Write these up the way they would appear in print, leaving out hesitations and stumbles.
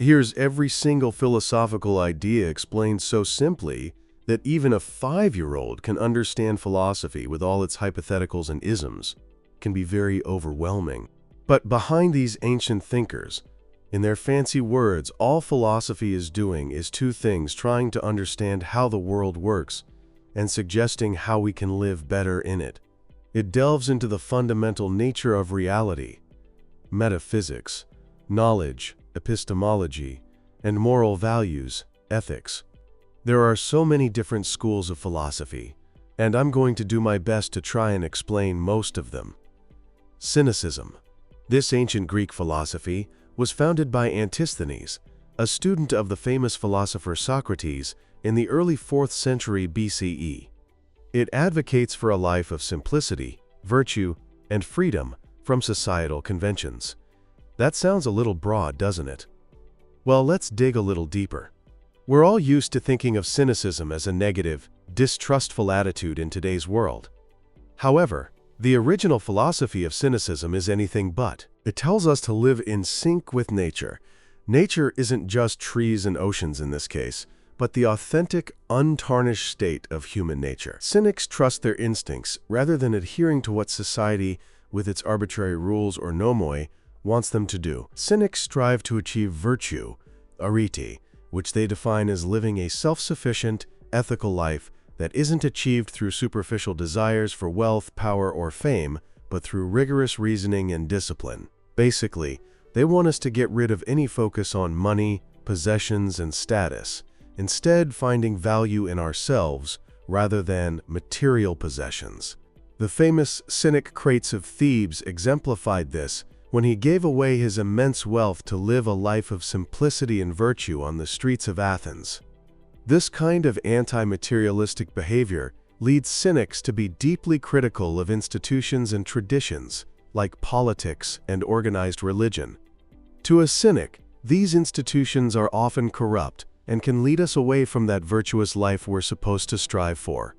Here's every single philosophical idea explained so simply that even a 5-year-old can understand philosophy with all its hypotheticals and isms. It can be very overwhelming. But behind these ancient thinkers, in their fancy words, all philosophy is doing is two things: trying to understand how the world works and suggesting how we can live better in it. It delves into the fundamental nature of reality, metaphysics, knowledge, epistemology, and moral values, ethics. There are so many different schools of philosophy, and I'm going to do my best to try and explain most of them. Cynicism. This ancient Greek philosophy was founded by Antisthenes, a student of the famous philosopher Socrates, in the early 4th century BCE. It advocates for a life of simplicity, virtue, and freedom from societal conventions. That sounds a little broad, doesn't it? Well, let's dig a little deeper. We're all used to thinking of cynicism as a negative, distrustful attitude in today's world. However, the original philosophy of cynicism is anything but. It tells us to live in sync with nature. Nature isn't just trees and oceans in this case, but the authentic, untarnished state of human nature. Cynics trust their instincts rather than adhering to what society, with its arbitrary rules or nomoi, wants them to do. Cynics strive to achieve virtue, arete, which they define as living a self-sufficient, ethical life that isn't achieved through superficial desires for wealth, power, or fame, but through rigorous reasoning and discipline. Basically, they want us to get rid of any focus on money, possessions, and status, instead finding value in ourselves rather than material possessions. The famous cynic Crates of Thebes exemplified this when he gave away his immense wealth to live a life of simplicity and virtue on the streets of Athens. This kind of anti-materialistic behavior leads cynics to be deeply critical of institutions and traditions, like politics and organized religion. To a cynic, these institutions are often corrupt and can lead us away from that virtuous life we're supposed to strive for.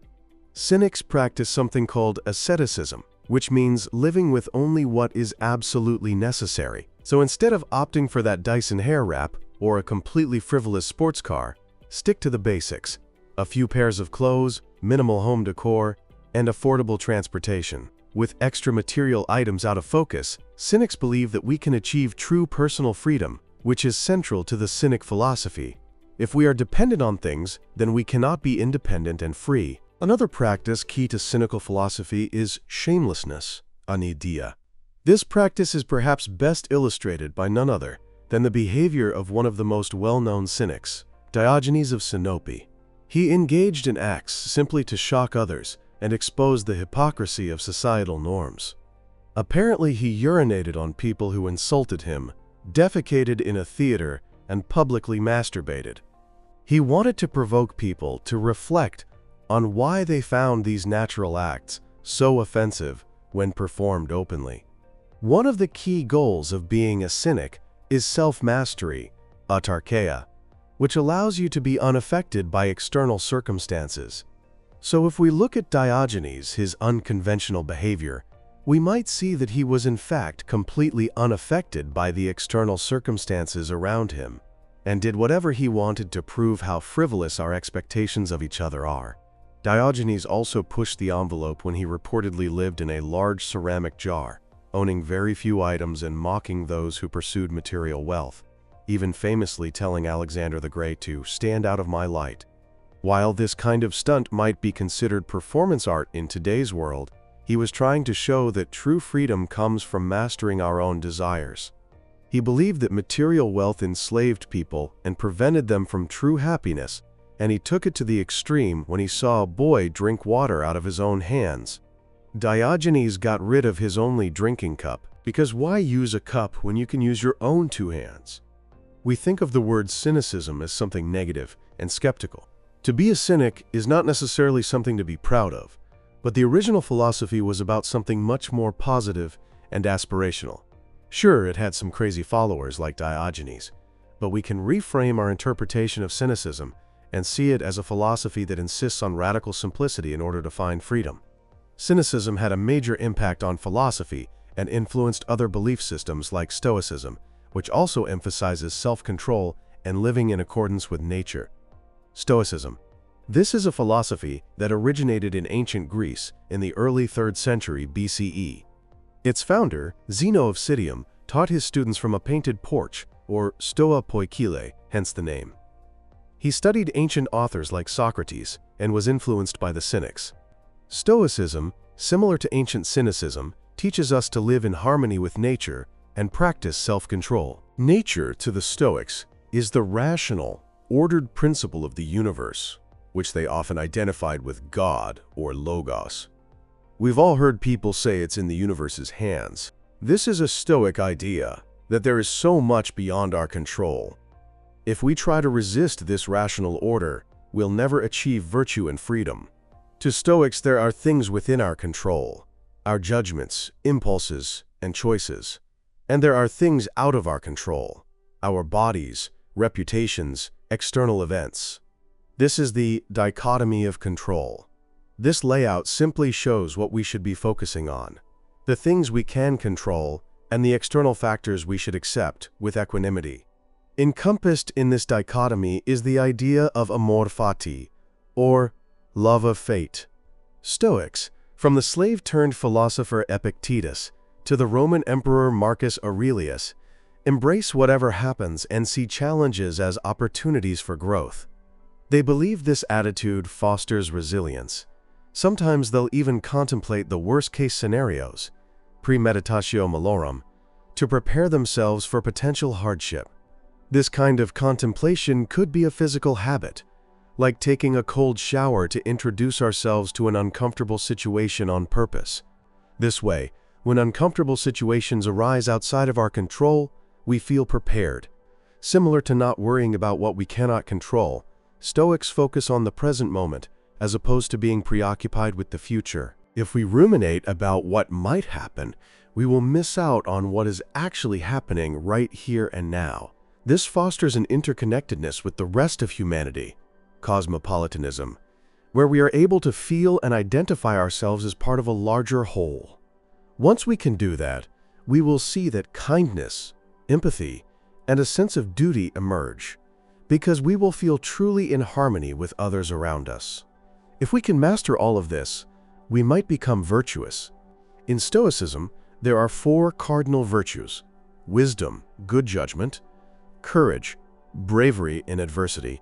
Cynics practice something called asceticism, which means living with only what is absolutely necessary. So instead of opting for that Dyson hair wrap or a completely frivolous sports car, stick to the basics: a few pairs of clothes, minimal home decor, and affordable transportation. With extra material items out of focus, cynics believe that we can achieve true personal freedom, which is central to the cynic philosophy. If we are dependent on things, then we cannot be independent and free. Another practice key to cynical philosophy is shamelessness, anidia. This practice is perhaps best illustrated by none other than the behavior of one of the most well-known cynics, Diogenes of Sinope. He engaged in acts simply to shock others and expose the hypocrisy of societal norms. Apparently, he urinated on people who insulted him, defecated in a theater, and publicly masturbated. He wanted to provoke people to reflect on why they found these natural acts so offensive when performed openly. One of the key goals of being a cynic is self-mastery, autarkeia, which allows you to be unaffected by external circumstances. So if we look at Diogenes, his unconventional behavior, we might see that he was in fact completely unaffected by the external circumstances around him, and did whatever he wanted to prove how frivolous our expectations of each other are. Diogenes also pushed the envelope when he reportedly lived in a large ceramic jar, owning very few items and mocking those who pursued material wealth, even famously telling Alexander the Great to stand out of my light. While this kind of stunt might be considered performance art in today's world, he was trying to show that true freedom comes from mastering our own desires. He believed that material wealth enslaved people and prevented them from true happiness, and he took it to the extreme when he saw a boy drink water out of his own hands. Diogenes got rid of his only drinking cup, because why use a cup when you can use your own two hands? We think of the word cynicism as something negative and skeptical. To be a cynic is not necessarily something to be proud of, but the original philosophy was about something much more positive and aspirational. Sure, it had some crazy followers like Diogenes, but we can reframe our interpretation of cynicism and see it as a philosophy that insists on radical simplicity in order to find freedom. Cynicism had a major impact on philosophy and influenced other belief systems like Stoicism, which also emphasizes self-control and living in accordance with nature. Stoicism. This is a philosophy that originated in ancient Greece in the early 3rd century BCE. Its founder, Zeno of Citium, taught his students from a painted porch, or stoa poikile, hence the name. He studied ancient authors like Socrates and was influenced by the Cynics. Stoicism, similar to ancient Cynicism, teaches us to live in harmony with nature and practice self-control. Nature, to the Stoics, is the rational, ordered principle of the universe, which they often identified with God or Logos. We've all heard people say it's in the universe's hands. This is a Stoic idea, that there is so much beyond our control. If we try to resist this rational order, we'll never achieve virtue and freedom. To Stoics, there are things within our control, our judgments, impulses, and choices. And there are things out of our control, our bodies, reputations, external events. This is the dichotomy of control. This layout simply shows what we should be focusing on, the things we can control, and the external factors we should accept with equanimity. Encompassed in this dichotomy is the idea of amor fati, or love of fate. Stoics, from the slave-turned-philosopher Epictetus to the Roman Emperor Marcus Aurelius, embrace whatever happens and see challenges as opportunities for growth. They believe this attitude fosters resilience. Sometimes they'll even contemplate the worst-case scenarios, premeditatio malorum, to prepare themselves for potential hardship. This kind of contemplation could be a physical habit, like taking a cold shower to introduce ourselves to an uncomfortable situation on purpose. This way, when uncomfortable situations arise outside of our control, we feel prepared. Similar to not worrying about what we cannot control, Stoics focus on the present moment as opposed to being preoccupied with the future. If we ruminate about what might happen, we will miss out on what is actually happening right here and now. This fosters an interconnectedness with the rest of humanity, cosmopolitanism, where we are able to feel and identify ourselves as part of a larger whole. Once we can do that, we will see that kindness, empathy, and a sense of duty emerge, because we will feel truly in harmony with others around us. If we can master all of this, we might become virtuous. In Stoicism, there are 4 cardinal virtues: wisdom, good judgment; courage, bravery in adversity;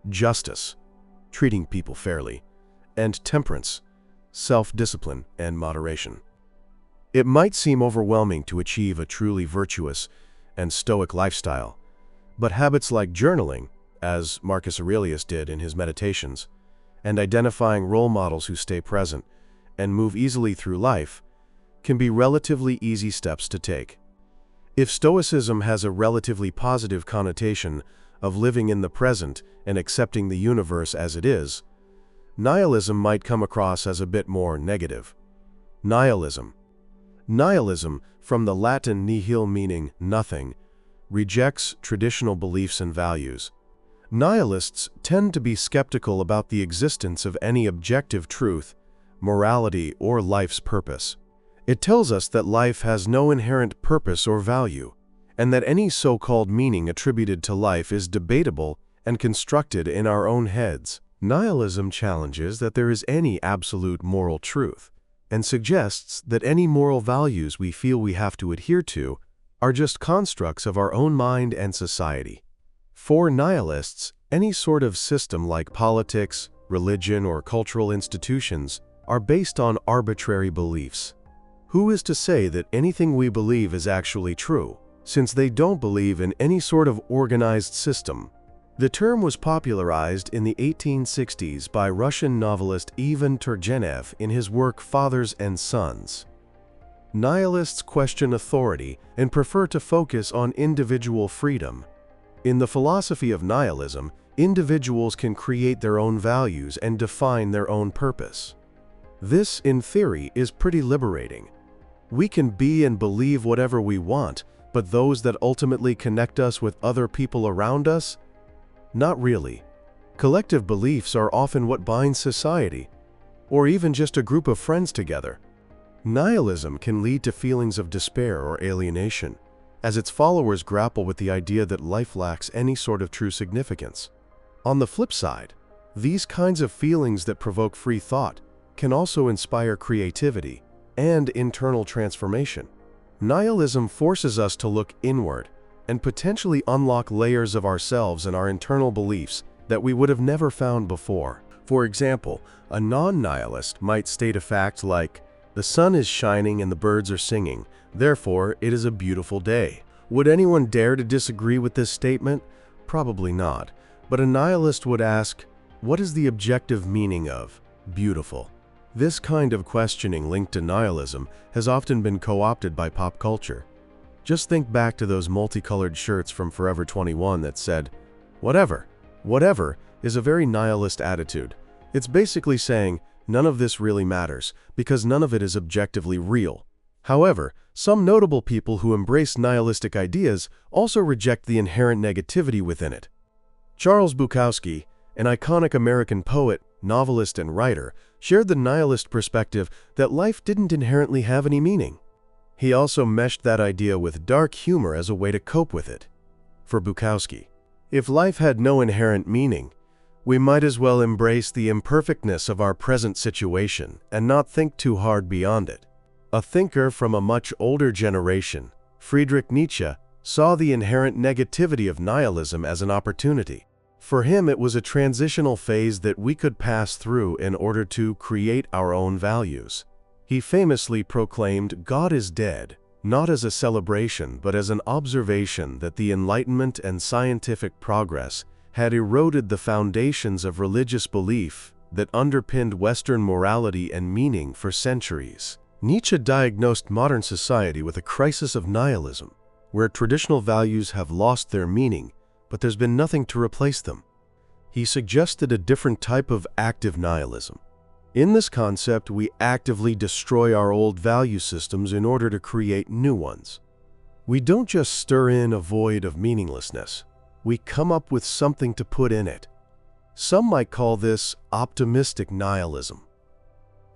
justice, treating people fairly; and temperance, self-discipline and moderation. It might seem overwhelming to achieve a truly virtuous and Stoic lifestyle, but habits like journaling, as Marcus Aurelius did in his Meditations, and identifying role models who stay present and move easily through life can be relatively easy steps to take. If Stoicism has a relatively positive connotation of living in the present and accepting the universe as it is, nihilism might come across as a bit more negative. Nihilism. Nihilism, from the Latin nihil meaning nothing, rejects traditional beliefs and values. Nihilists tend to be skeptical about the existence of any objective truth, morality, or life's purpose. It tells us that life has no inherent purpose or value, and that any so-called meaning attributed to life is debatable and constructed in our own heads. Nihilism challenges that there is any absolute moral truth, and suggests that any moral values we feel we have to adhere to are just constructs of our own mind and society. For nihilists, any sort of system like politics, religion, or cultural institutions are based on arbitrary beliefs. Who is to say that anything we believe is actually true, since they don't believe in any sort of organized system? The term was popularized in the 1860s by Russian novelist Ivan Turgenev in his work Fathers and Sons. Nihilists question authority and prefer to focus on individual freedom. In the philosophy of nihilism, individuals can create their own values and define their own purpose. This, in theory, is pretty liberating. We can be and believe whatever we want, but those that ultimately connect us with other people around us? Not really. Collective beliefs are often what binds society, or even just a group of friends together. Nihilism can lead to feelings of despair or alienation, as its followers grapple with the idea that life lacks any sort of true significance. On the flip side, these kinds of feelings that provoke free thought can also inspire creativity and internal transformation. Nihilism forces us to look inward and potentially unlock layers of ourselves and our internal beliefs that we would have never found before. For example, a non-nihilist might state a fact like, "The sun is shining and the birds are singing, therefore it is a beautiful day." Would anyone dare to disagree with this statement? Probably not. But a nihilist would ask, what is the objective meaning of beautiful? This kind of questioning linked to nihilism has often been co-opted by pop culture. Just think back to those multicolored shirts from Forever 21 that said, "Whatever." Whatever is a very nihilist attitude. It's basically saying, none of this really matters, because none of it is objectively real. However, some notable people who embrace nihilistic ideas also reject the inherent negativity within it. Charles Bukowski, an iconic American poet, novelist, and writer, shared the nihilist perspective that life didn't inherently have any meaning. He also meshed that idea with dark humor as a way to cope with it. For Bukowski, if life had no inherent meaning, we might as well embrace the imperfectness of our present situation and not think too hard beyond it. A thinker from a much older generation, Friedrich Nietzsche, saw the inherent negativity of nihilism as an opportunity. For him, it was a transitional phase that we could pass through in order to create our own values. He famously proclaimed, "God is dead," not as a celebration, but as an observation that the Enlightenment and scientific progress had eroded the foundations of religious belief that underpinned Western morality and meaning for centuries. Nietzsche diagnosed modern society with a crisis of nihilism, where traditional values have lost their meaning, but there's been nothing to replace them. He suggested a different type of active nihilism. In this concept, we actively destroy our old value systems in order to create new ones. We don't just stir in a void of meaninglessness. We come up with something to put in it. Some might call this optimistic nihilism.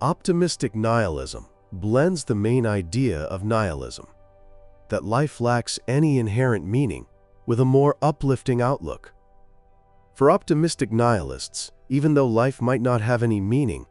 Optimistic nihilism blends the main idea of nihilism, that life lacks any inherent meaning, with a more uplifting outlook. For optimistic nihilists, even though life might not have any meaning,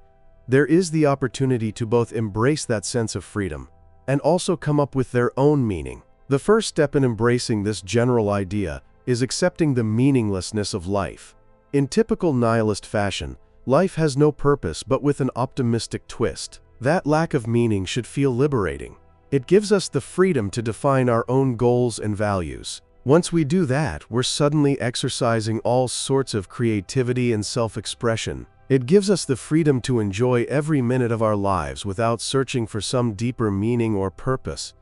there is the opportunity to both embrace that sense of freedom and also come up with their own meaning. The first step in embracing this general idea is accepting the meaninglessness of life. In typical nihilist fashion, life has no purpose but with an optimistic twist. That lack of meaning should feel liberating. It gives us the freedom to define our own goals and values. Once we do that, we're suddenly exercising all sorts of creativity and self-expression. It gives us the freedom to enjoy every minute of our lives without searching for some deeper meaning or purpose,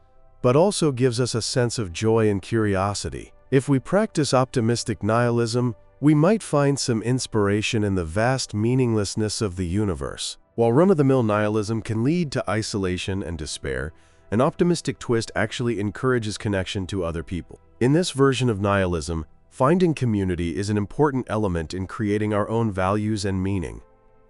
but also gives us a sense of joy and curiosity. If we practice optimistic nihilism, we might find some inspiration in the vast meaninglessness of the universe. While run-of-the-mill nihilism can lead to isolation and despair, an optimistic twist actually encourages connection to other people. In this version of nihilism, finding community is an important element in creating our own values and meaning.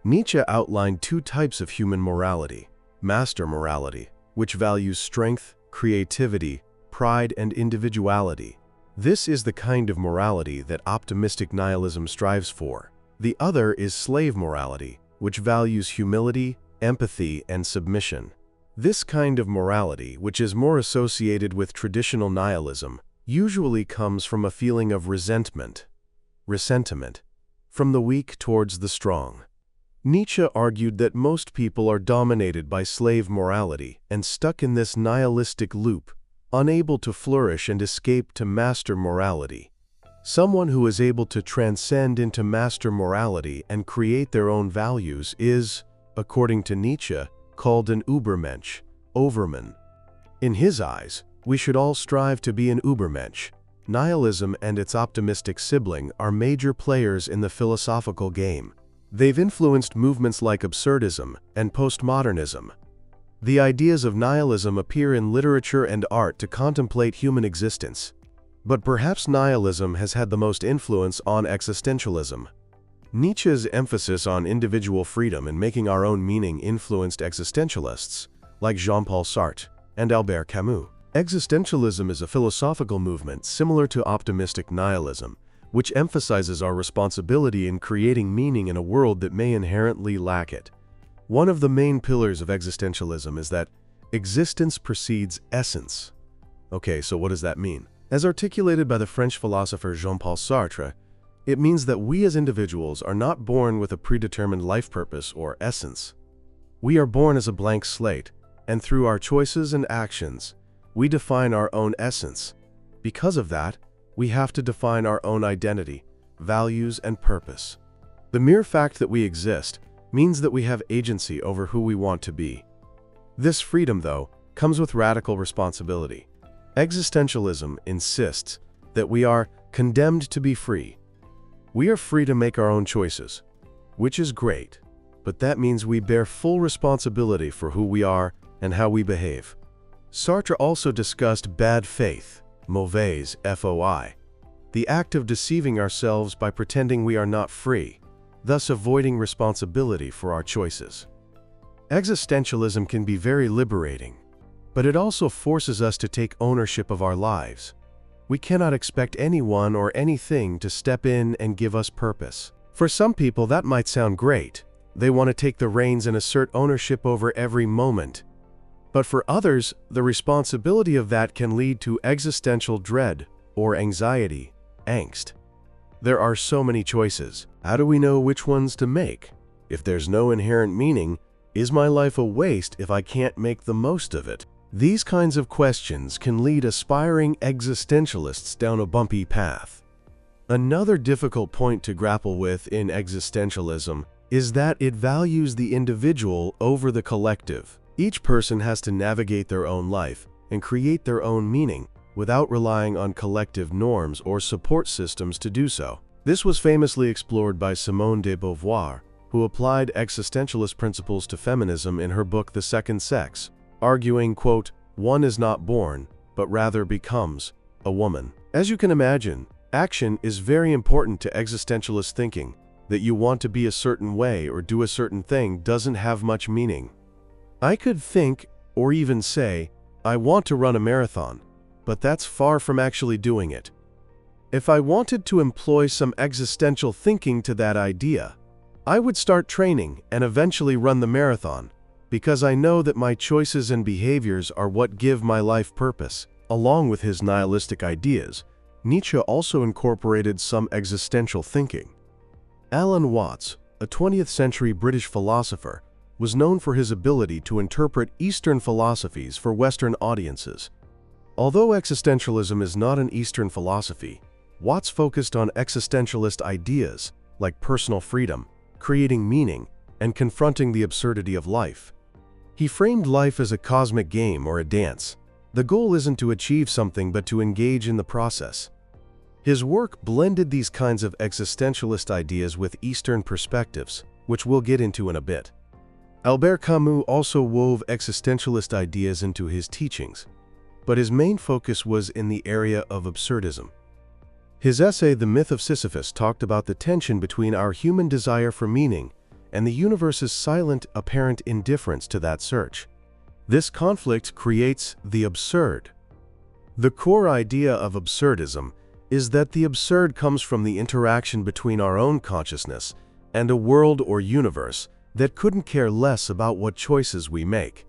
Nietzsche outlined two types of human morality: master morality, which values strength, creativity, pride, and individuality. This is the kind of morality that optimistic nihilism strives for. The other is slave morality, which values humility, empathy, and submission. This kind of morality, which is more associated with traditional nihilism, usually comes from a feeling of resentment from the weak towards the strong. Nietzsche argued that most people are dominated by slave morality and stuck in this nihilistic loop, unable to flourish and escape to master morality. Someone who is able to transcend into master morality and create their own values is, according to Nietzsche, called an Übermensch, overman. In his eyes, we should all strive to be an Übermensch. Nihilism and its optimistic sibling are major players in the philosophical game. They've influenced movements like absurdism and postmodernism. The ideas of nihilism appear in literature and art to contemplate human existence. But perhaps nihilism has had the most influence on existentialism. Nietzsche's emphasis on individual freedom and making our own meaning influenced existentialists like Jean-Paul Sartre and Albert Camus. Existentialism is a philosophical movement similar to optimistic nihilism, which emphasizes our responsibility in creating meaning in a world that may inherently lack it. One of the main pillars of existentialism is that existence precedes essence. Okay, so what does that mean? As articulated by the French philosopher Jean-Paul Sartre, it means that we as individuals are not born with a predetermined life purpose or essence. We are born as a blank slate, and through our choices and actions, we define our own essence. Because of that, we have to define our own identity, values, and purpose. The mere fact that we exist means that we have agency over who we want to be. This freedom, though, comes with radical responsibility. Existentialism insists that we are condemned to be free. We are free to make our own choices, which is great, but that means we bear full responsibility for who we are and how we behave. Sartre also discussed bad faith, mauvaise foi, the act of deceiving ourselves by pretending we are not free, thus avoiding responsibility for our choices. Existentialism can be very liberating, but it also forces us to take ownership of our lives. We cannot expect anyone or anything to step in and give us purpose. For some people, that might sound great. They want to take the reins and assert ownership over every moment. But for others, the responsibility of that can lead to existential dread or anxiety, angst. There are so many choices. How do we know which ones to make? If there's no inherent meaning, is my life a waste if I can't make the most of it? These kinds of questions can lead aspiring existentialists down a bumpy path. Another difficult point to grapple with in existentialism is that it values the individual over the collective. Each person has to navigate their own life and create their own meaning without relying on collective norms or support systems to do so. This was famously explored by Simone de Beauvoir, who applied existentialist principles to feminism in her book The Second Sex, arguing, quote, "One is not born, but rather becomes a woman." As you can imagine, action is very important to existentialist thinking. That you want to be a certain way or do a certain thing doesn't have much meaning. I could think, or even say, I want to run a marathon, but that's far from actually doing it. If I wanted to employ some existential thinking to that idea, I would start training and eventually run the marathon, because I know that my choices and behaviors are what give my life purpose. Along with his nihilistic ideas, Nietzsche also incorporated some existential thinking. Alan Watts, a 20th century British philosopher, was known for his ability to interpret Eastern philosophies for Western audiences. Although existentialism is not an Eastern philosophy, Watts focused on existentialist ideas like personal freedom, creating meaning, and confronting the absurdity of life. He framed life as a cosmic game or a dance. The goal isn't to achieve something but to engage in the process. His work blended these kinds of existentialist ideas with Eastern perspectives, which we'll get into in a bit. Albert Camus also wove existentialist ideas into his teachings, but his main focus was in the area of absurdism. His essay, The Myth of Sisyphus, talked about the tension between our human desire for meaning and the universe's silent, apparent indifference to that search. This conflict creates the absurd. The core idea of absurdism is that the absurd comes from the interaction between our own consciousness and a world or universe that couldn't care less about what choices we make.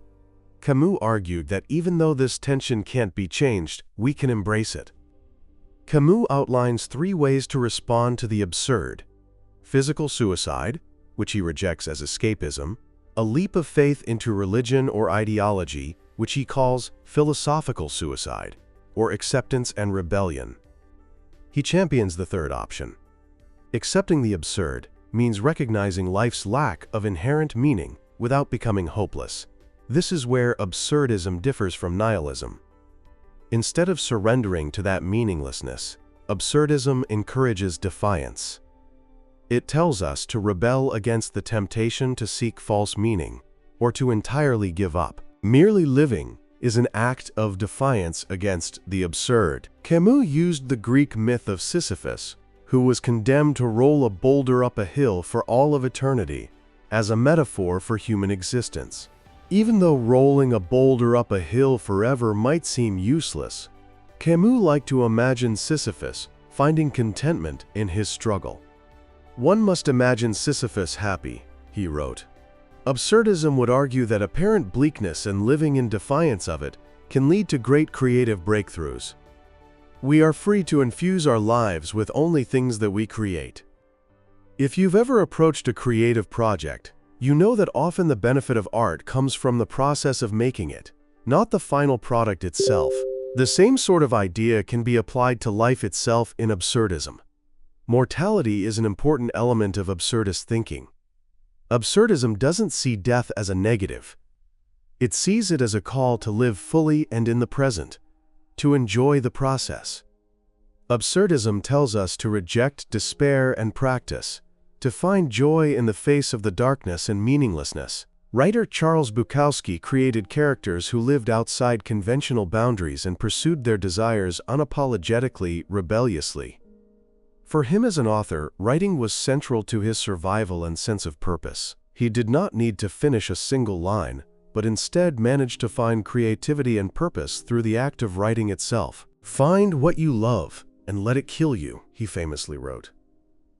Camus argued that even though this tension can't be changed, we can embrace it. Camus outlines 3 ways to respond to the absurd: physical suicide, which he rejects as escapism; a leap of faith into religion or ideology, which he calls philosophical suicide, or acceptance and rebellion. He champions the third option. Accepting the absurd means recognizing life's lack of inherent meaning without becoming hopeless. This is where absurdism differs from nihilism. Instead of surrendering to that meaninglessness, absurdism encourages defiance. It tells us to rebel against the temptation to seek false meaning, or to entirely give up. Merely living is an act of defiance against the absurd. Camus used the Greek myth of Sisyphus, who was condemned to roll a boulder up a hill for all of eternity, as a metaphor for human existence. Even though rolling a boulder up a hill forever might seem useless, Camus liked to imagine Sisyphus finding contentment in his struggle. "One must imagine Sisyphus happy," he wrote. Absurdism would argue that apparent bleakness and living in defiance of it can lead to great creative breakthroughs. We are free to infuse our lives with only things that we create. If you've ever approached a creative project, you know that often the benefit of art comes from the process of making it, not the final product itself. The same sort of idea can be applied to life itself in absurdism. Mortality is an important element of absurdist thinking. Absurdism doesn't see death as a negative. It sees it as a call to live fully and in the present, to enjoy the process. Absurdism tells us to reject despair and practice, to find joy in the face of the darkness and meaninglessness. Writer Charles Bukowski created characters who lived outside conventional boundaries and pursued their desires unapologetically, rebelliously. For him as an author, writing was central to his survival and sense of purpose. He did not need to finish a single line, but instead managed to find creativity and purpose through the act of writing itself. "Find what you love and let it kill you," he famously wrote.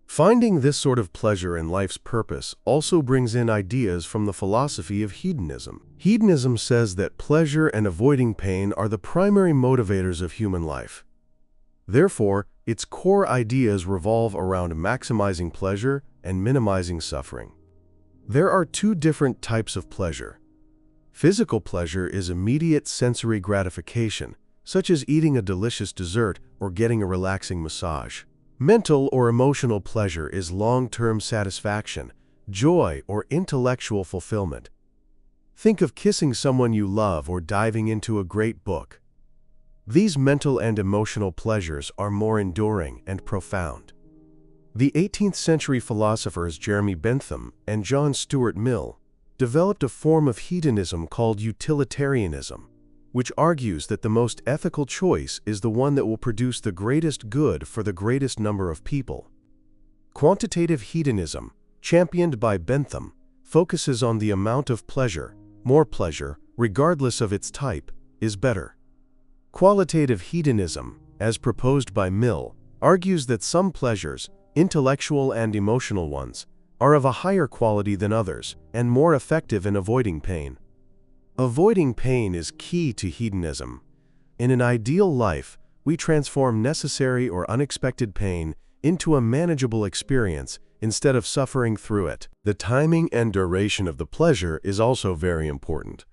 Finding this sort of pleasure in life's purpose also brings in ideas from the philosophy of hedonism. Hedonism says that pleasure and avoiding pain are the primary motivators of human life. Therefore, its core ideas revolve around maximizing pleasure and minimizing suffering. There are two different types of pleasure. Physical pleasure is immediate sensory gratification, such as eating a delicious dessert or getting a relaxing massage. Mental or emotional pleasure is long-term satisfaction, joy, or intellectual fulfillment. Think of kissing someone you love or diving into a great book. These mental and emotional pleasures are more enduring and profound. The 18th century philosophers Jeremy Bentham and John Stuart Mill developed a form of hedonism called utilitarianism, which argues that the most ethical choice is the one that will produce the greatest good for the greatest number of people. Quantitative hedonism, championed by Bentham, focuses on the amount of pleasure. More pleasure, regardless of its type, is better. Qualitative hedonism, as proposed by Mill, argues that some pleasures, intellectual and emotional ones, are of a higher quality than others and more effective in avoiding pain. Avoiding pain is key to hedonism. In an ideal life, we transform necessary or unexpected pain into a manageable experience instead of suffering through it. The timing and duration of the pleasure is also very important.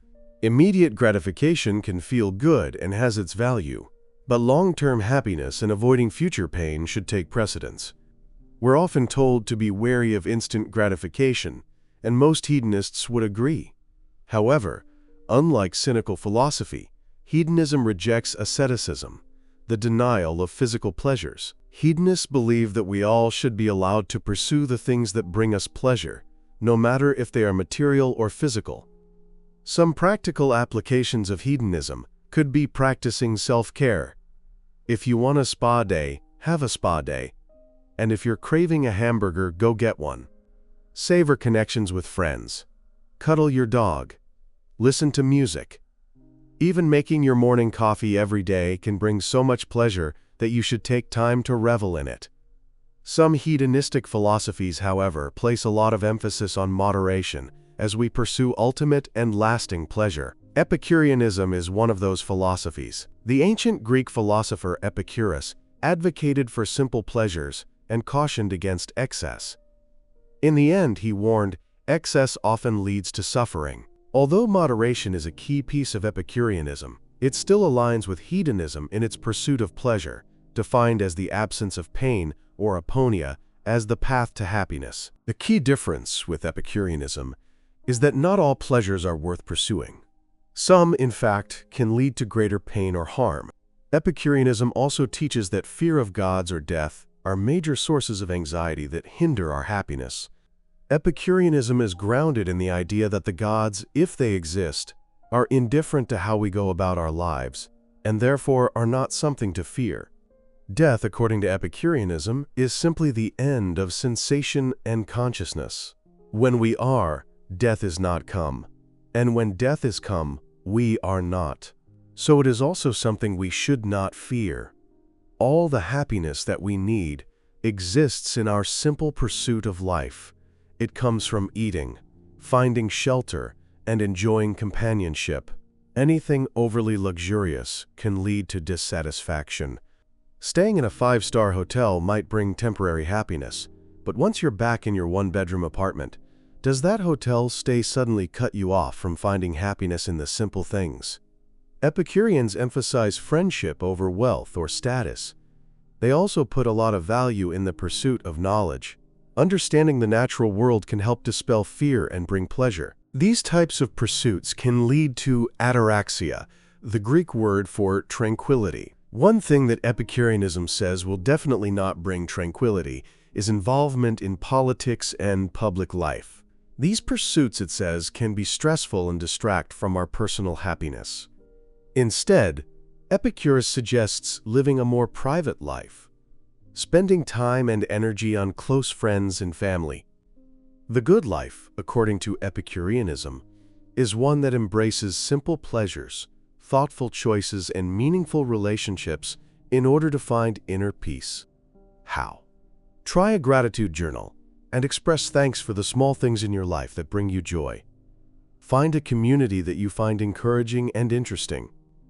Immediate gratification can feel good and has its value, but long-term happiness and avoiding future pain should take precedence. We're often told to be wary of instant gratification, and most hedonists would agree. However, unlike cynical philosophy, hedonism rejects asceticism, the denial of physical pleasures. Hedonists believe that we all should be allowed to pursue the things that bring us pleasure, no matter if they are material or physical. Some practical applications of hedonism could be practicing self-care. If you want a spa day, have a spa day. And if you're craving a hamburger, go get one. Savor connections with friends. Cuddle your dog. Listen to music. Even making your morning coffee every day can bring so much pleasure that you should take time to revel in it. Some hedonistic philosophies, however, place a lot of emphasis on moderation as we pursue ultimate and lasting pleasure. Epicureanism is one of those philosophies. The ancient Greek philosopher Epicurus advocated for simple pleasures and cautioned against excess. In the end, he warned, excess often leads to suffering. Although moderation is a key piece of Epicureanism, it still aligns with hedonism in its pursuit of pleasure, defined as the absence of pain, or aponia, as the path to happiness. The key difference with Epicureanism is that not all pleasures are worth pursuing. Some, in fact, can lead to greater pain or harm. Epicureanism also teaches that fear of gods or death are major sources of anxiety that hinder our happiness. Epicureanism is grounded in the idea that the gods, if they exist, are indifferent to how we go about our lives, and therefore are not something to fear. Death, according to Epicureanism, is simply the end of sensation and consciousness. When we are, death is not come. And when death is come, we are not. So it is also something we should not fear. All the happiness that we need exists in our simple pursuit of life. It comes from eating, finding shelter, and enjoying companionship. Anything overly luxurious can lead to dissatisfaction. Staying in a 5-star hotel might bring temporary happiness, but once you're back in your one-bedroom apartment, does that hotel stay suddenly cut you off from finding happiness in the simple things? Epicureans emphasize friendship over wealth or status. They also put a lot of value in the pursuit of knowledge. Understanding the natural world can help dispel fear and bring pleasure. These types of pursuits can lead to ataraxia, the Greek word for tranquility. One thing that Epicureanism says will definitely not bring tranquility is involvement in politics and public life. These pursuits, it says, can be stressful and distract from our personal happiness. Instead, Epicurus suggests living a more private life, spending time and energy on close friends and family. The good life, according to Epicureanism, is one that embraces simple pleasures, thoughtful choices, and meaningful relationships in order to find inner peace. How? Try a gratitude journal and express thanks for the small things in your life that bring you joy. Find a community that you find encouraging and interesting.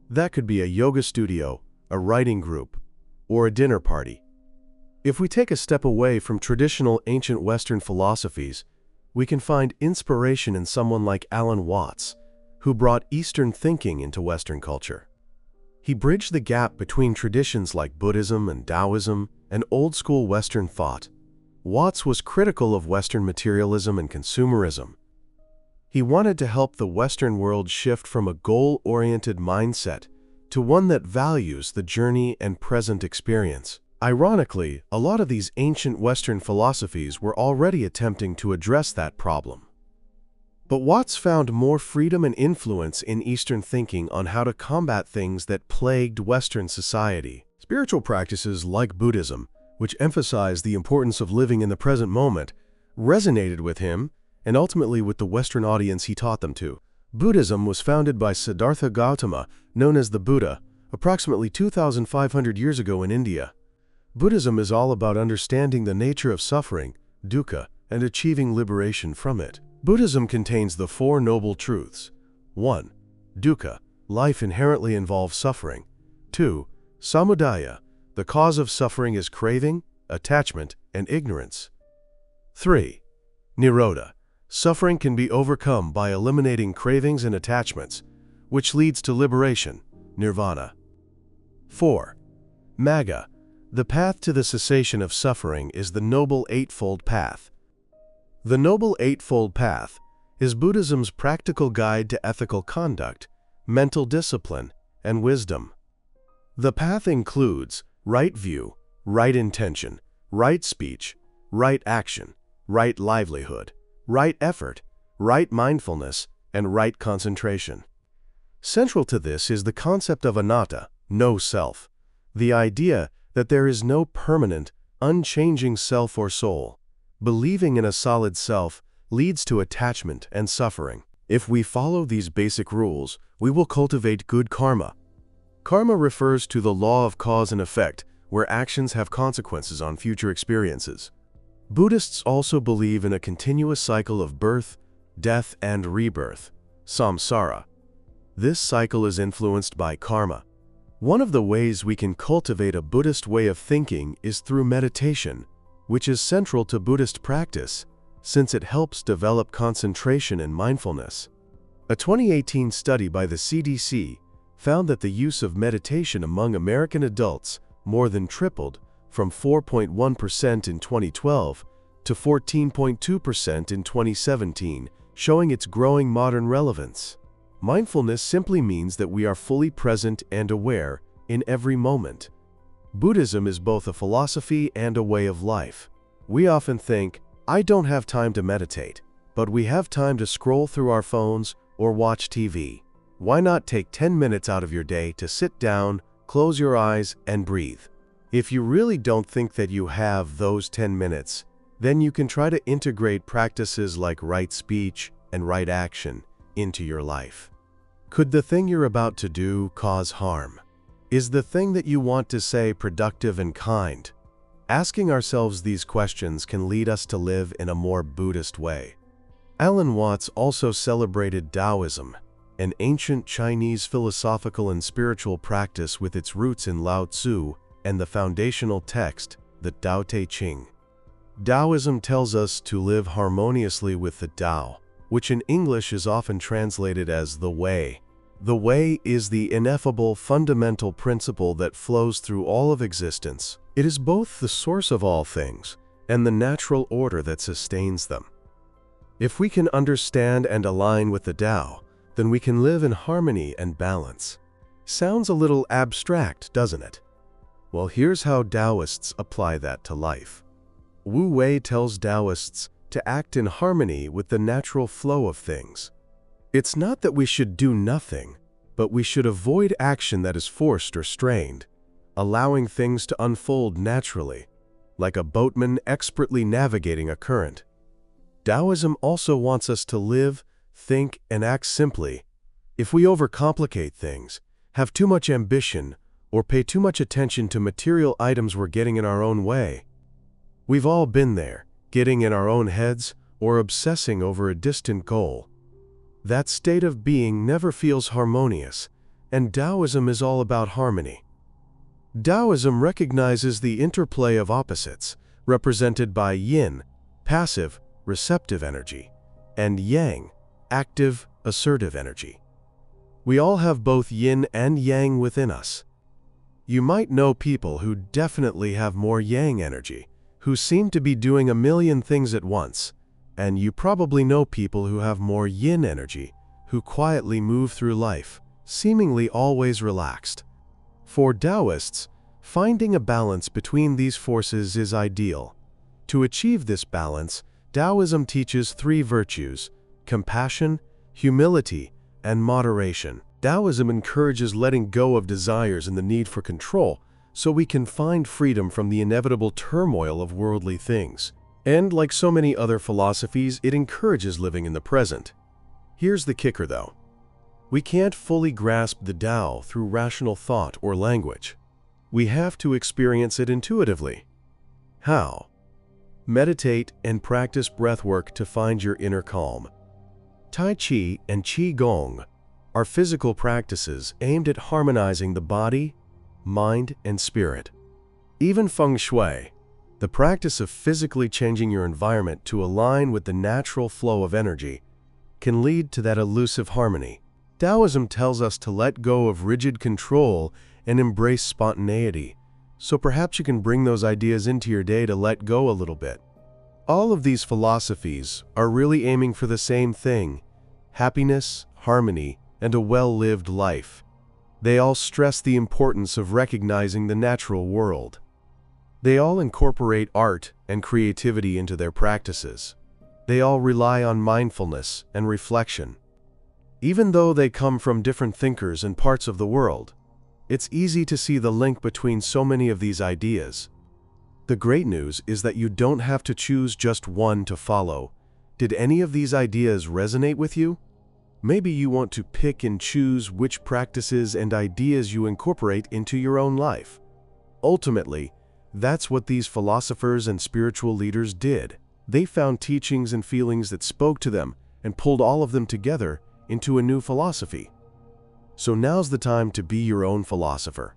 That could be a yoga studio, a writing group, or a dinner party. If we take a step away from traditional ancient Western philosophies, we can find inspiration in someone like Alan Watts, who brought Eastern thinking into Western culture. He bridged the gap between traditions like Buddhism and Daoism and old-school Western thought. Watts was critical of Western materialism and consumerism. He wanted to help the Western world shift from a goal-oriented mindset to one that values the journey and present experience. Ironically, a lot of these ancient Western philosophies were already attempting to address that problem. But Watts found more freedom and influence in Eastern thinking on how to combat things that plagued Western society. Spiritual practices like Buddhism, which emphasize the importance of living in the present moment, resonated with him and ultimately with the Western audience he taught them to. Buddhism was founded by Siddhartha Gautama, known as the Buddha, approximately 2,500 years ago in India. Buddhism is all about understanding the nature of suffering, dukkha, and achieving liberation from it. Buddhism contains the Four Noble Truths. 1. Dukkha, life inherently involves suffering. 2. Samudaya, the cause of suffering is craving, attachment, and ignorance. 3. Nirodha, suffering can be overcome by eliminating cravings and attachments, which leads to liberation, nirvana. 4. Magga, the path to the cessation of suffering is the Noble Eightfold Path. The Noble Eightfold Path is Buddhism's practical guide to ethical conduct, mental discipline, and wisdom. The path includes right view, right intention, right speech, right action, right livelihood, right effort, right mindfulness, and right concentration. Central to this is the concept of anatta, no self, the idea that there is no permanent, unchanging self or soul. Believing in a solid self leads to attachment and suffering. If we follow these basic rules, we will cultivate good karma. Karma refers to the law of cause and effect, where actions have consequences on future experiences. Buddhists also believe in a continuous cycle of birth, death, and rebirth, samsara. This cycle is influenced by karma. One of the ways we can cultivate a Buddhist way of thinking is through meditation, which is central to Buddhist practice, since it helps develop concentration and mindfulness. A 2018 study by the CDC found that the use of meditation among American adults more than tripled from 4.1% in 2012 to 14.2% in 2017, showing its growing modern relevance. Mindfulness simply means that we are fully present and aware in every moment. Buddhism is both a philosophy and a way of life. We often think, I don't have time to meditate, but we have time to scroll through our phones or watch TV. Why not take 10 minutes out of your day to sit down, close your eyes, and breathe? If you really don't think that you have those 10 minutes, then you can try to integrate practices like right speech and right action into your life. Could the thing you're about to do cause harm? Is the thing that you want to say productive and kind? Asking ourselves these questions can lead us to live in a more Buddhist way. Alan Watts also celebrated Daoism, an ancient Chinese philosophical and spiritual practice with its roots in Lao Tzu and the foundational text, the Tao Te Ching. Daoism tells us to live harmoniously with the Tao, which in English is often translated as the way. The way is the ineffable fundamental principle that flows through all of existence. It is both the source of all things and the natural order that sustains them. If we can understand and align with the Tao, then we can live in harmony and balance. Sounds a little abstract, doesn't it? Well, here's how Taoists apply that to life. Wu Wei tells Taoists to act in harmony with the natural flow of things. It's not that we should do nothing, but we should avoid action that is forced or strained, allowing things to unfold naturally, like a boatman expertly navigating a current. Taoism also wants us to live, think, and act simply. If we overcomplicate things, have too much ambition, or pay too much attention to material items, we're getting in our own way. We've all been there, getting in our own heads or obsessing over a distant goal. That state of being never feels harmonious, and Taoism is all about harmony. Taoism recognizes the interplay of opposites, represented by yin, passive, receptive energy, and yang, active, assertive energy. We all have both yin and yang within us. You might know people who definitely have more yang energy, who seem to be doing a million things at once, and you probably know people who have more yin energy, who quietly move through life, seemingly always relaxed. For Taoists, finding a balance between these forces is ideal. To achieve this balance, Taoism teaches three virtues: compassion, humility, and moderation. Taoism encourages letting go of desires and the need for control, so we can find freedom from the inevitable turmoil of worldly things. And like so many other philosophies, it encourages living in the present. Here's the kicker though. We can't fully grasp the Tao through rational thought or language. We have to experience it intuitively. How? Meditate and practice breathwork to find your inner calm. Tai Chi and Qi Gong are physical practices aimed at harmonizing the body, mind, and spirit. Even Feng Shui, the practice of physically changing your environment to align with the natural flow of energy, can lead to that elusive harmony. Taoism tells us to let go of rigid control and embrace spontaneity, so perhaps you can bring those ideas into your day to let go a little bit. All of these philosophies are really aiming for the same thing: happiness, harmony, and a well-lived life. They all stress the importance of recognizing the natural world. They all incorporate art and creativity into their practices. They all rely on mindfulness and reflection. Even though they come from different thinkers and parts of the world, it's easy to see the link between so many of these ideas. The great news is that you don't have to choose just one to follow. Did any of these ideas resonate with you? Maybe you want to pick and choose which practices and ideas you incorporate into your own life. Ultimately, that's what these philosophers and spiritual leaders did. They found teachings and feelings that spoke to them and pulled all of them together into a new philosophy. So now's the time to be your own philosopher.